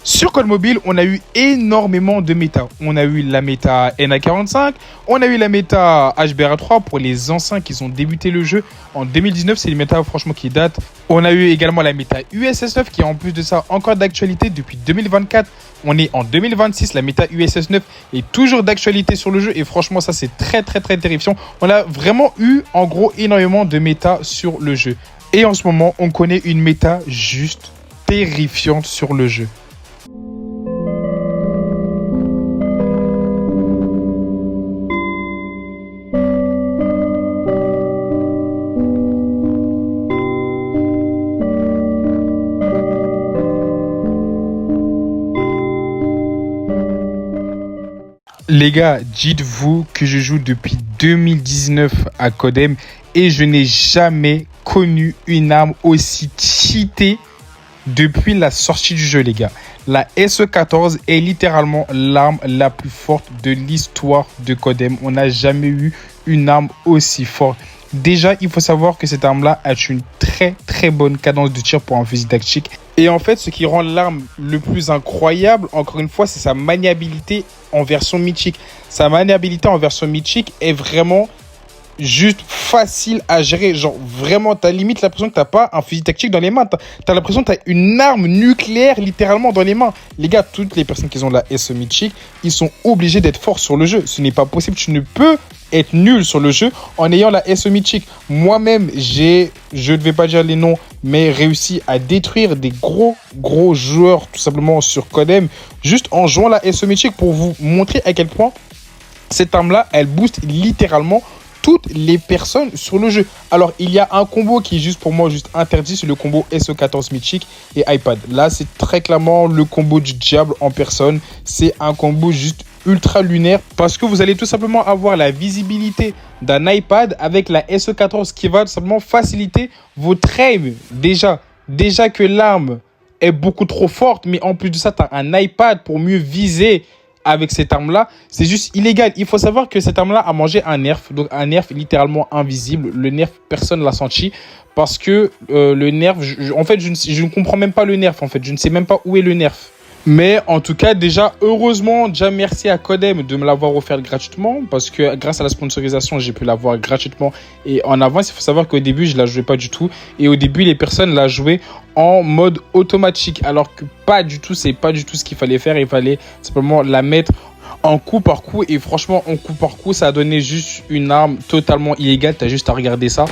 Sur Code Mobile, on a eu énormément de méta. On a eu la méta NA45, on a eu la méta HBR3 pour les anciens qui ont débuté le jeu en 2019. C'est une méta franchement qui date. On a eu également la méta USS9 qui est en plus de ça encore d'actualité depuis 2024. On est en 2026, la méta USS9 est toujours d'actualité sur le jeu et franchement ça c'est très terrifiant. On a vraiment eu en gros énormément de méta sur le jeu. Et en ce moment, on connaît une méta juste terrifiante sur le jeu. Les gars, dites-vous que je joue depuis 2019 à Codem et je n'ai jamais connu une arme aussi cheatée depuis la sortie du jeu, les gars. La SE14 est littéralement l'arme la plus forte de l'histoire de Codem. On n'a jamais eu une arme aussi forte. Déjà, il faut savoir que cette arme-là a une très bonne cadence de tir pour un fusil tactique. Et en fait, ce qui rend l'arme le plus incroyable, encore une fois, c'est sa maniabilité en version mythique. Sa maniabilité en version mythique est vraiment juste facile à gérer. Genre, vraiment, t'as limite l'impression que t'as pas un fusil tactique dans les mains. T'as l'impression que t'as une arme nucléaire littéralement dans les mains. Les gars, toutes les personnes qui ont la SE mythique, ils sont obligés d'être forts sur le jeu. Ce n'est pas possible. Tu ne peux être nul sur le jeu en ayant la SE mythique. Moi-même, je ne vais pas dire les noms, mais réussi à détruire des gros joueurs tout simplement sur Codem juste en jouant la SE mythique pour vous montrer à quel point cette arme-là, elle booste littéralement toutes les personnes sur le jeu. Alors, il y a un combo qui est juste pour moi juste interdit, c'est le combo SE14 mythique et iPad. Là, c'est très clairement le combo du diable en personne. C'est un combo juste ultra lunaire parce que vous allez tout simplement avoir la visibilité d'un iPad avec la SE14 qui va tout simplement faciliter votre aim. Déjà que l'arme est beaucoup trop forte, mais en plus de ça, tu as un iPad pour mieux viser. Avec cette arme-là, c'est juste illégal. Il faut savoir que cette arme-là a mangé un nerf. Donc un nerf littéralement invisible. Le nerf, personne ne l'a senti. Parce que le nerf, en fait, je ne comprends même pas le nerf. En fait, je ne sais même pas où est le nerf. Mais en tout cas, déjà, heureusement, déjà merci à Codem de me l'avoir offert gratuitement. Parce que grâce à la sponsorisation, j'ai pu l'avoir gratuitement. Et en avance, il faut savoir qu'au début, je ne la jouais pas du tout. Et au début, les personnes la jouaient en mode automatique. Alors que pas du tout, c'est pas du tout ce qu'il fallait faire. Il fallait simplement la mettre en coup par coup. Et franchement, en coup par coup, ça a donné juste une arme totalement illégale. Tu as juste à regarder ça.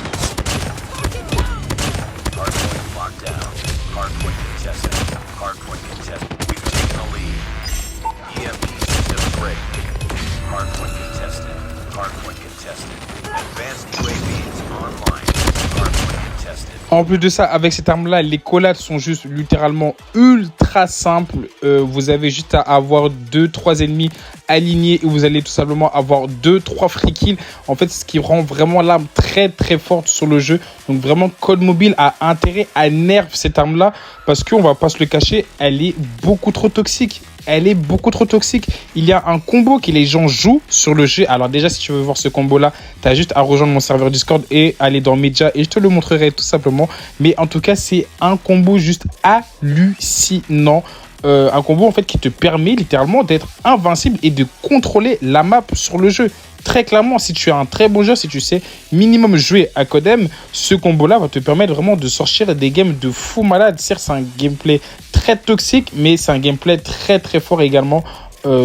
En plus de ça, avec cette arme-là, les collades sont juste littéralement ultra simples. Vous avez juste à avoir 2-3 ennemis alignés et vous allez tout simplement avoir 2-3 free kills. En fait, ce qui rend vraiment l'arme très forte sur le jeu. Donc vraiment, Code Mobile a intérêt à nerf cette arme-là parce qu'on va pas se le cacher, elle est beaucoup trop toxique. Elle est beaucoup trop toxique. Il y a un combo que les gens jouent sur le jeu. Alors déjà, si tu veux voir ce combo-là, tu as juste à rejoindre mon serveur Discord et aller dans Media et je te le montrerai tout simplement. Mais en tout cas, c'est un combo juste hallucinant. Un combo en fait qui te permet littéralement d'être invincible et de contrôler la map sur le jeu. Très clairement, si tu es un très bon joueur, si tu sais minimum jouer à Codem, ce combo-là va te permettre vraiment de sortir des games de fou malade. Certes, c'est un gameplay très toxique, mais c'est un gameplay très fort également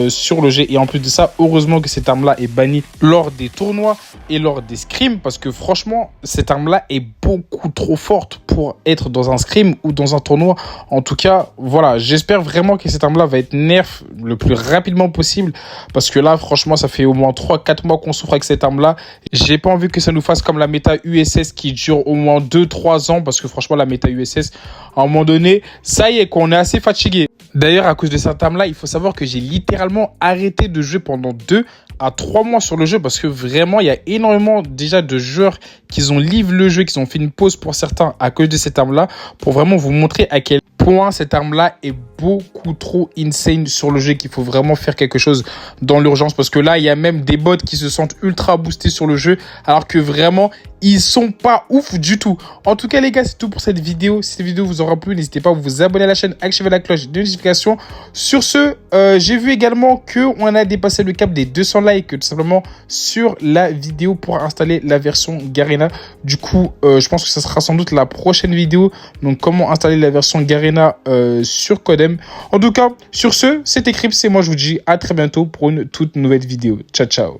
sur le jeu. Et en plus de ça, heureusement que cette arme-là est bannie lors des tournois et lors des scrims, parce que franchement, cette arme-là est beaucoup trop forte pour être dans un scrim ou dans un tournoi. En tout cas, voilà, j'espère vraiment que cette arme-là va être nerf le plus rapidement possible, parce que là, franchement, ça fait au moins 3-4 mois qu'on souffre avec cette arme-là. J'ai pas envie que ça nous fasse comme la méta USS qui dure au moins 2-3 ans, parce que franchement, la méta USS, à un moment donné, ça y est, qu'on est assez fatigué. D'ailleurs, à cause de cette arme-là, il faut savoir que j'ai littéralement arrêté de jouer pendant 2 à 3 mois sur le jeu parce que vraiment, il y a énormément déjà de joueurs qui ont livré le jeu, qui ont fait une pause pour certains à cause de cette arme-là, pour vraiment vous montrer à quel point cette arme-là est beaucoup trop insane sur le jeu, qu'il faut vraiment faire quelque chose dans l'urgence parce que là, il y a même des bots qui se sentent ultra boostés sur le jeu alors que vraiment, ils sont pas ouf du tout. En tout cas, les gars, c'est tout pour cette vidéo. Si cette vidéo vous aura plu, n'hésitez pas à vous abonner à la chaîne, activer la cloche de notification. Sur ce, j'ai vu également qu'on a dépassé le cap des 200 likes tout simplement sur la vidéo pour installer la version Garena. Du coup, je pense que ça sera sans doute la prochaine vidéo. Donc, comment installer la version Garena sur Codem. En tout cas, sur ce, c'était Crips et moi, je vous dis à très bientôt pour une toute nouvelle vidéo. Ciao, ciao.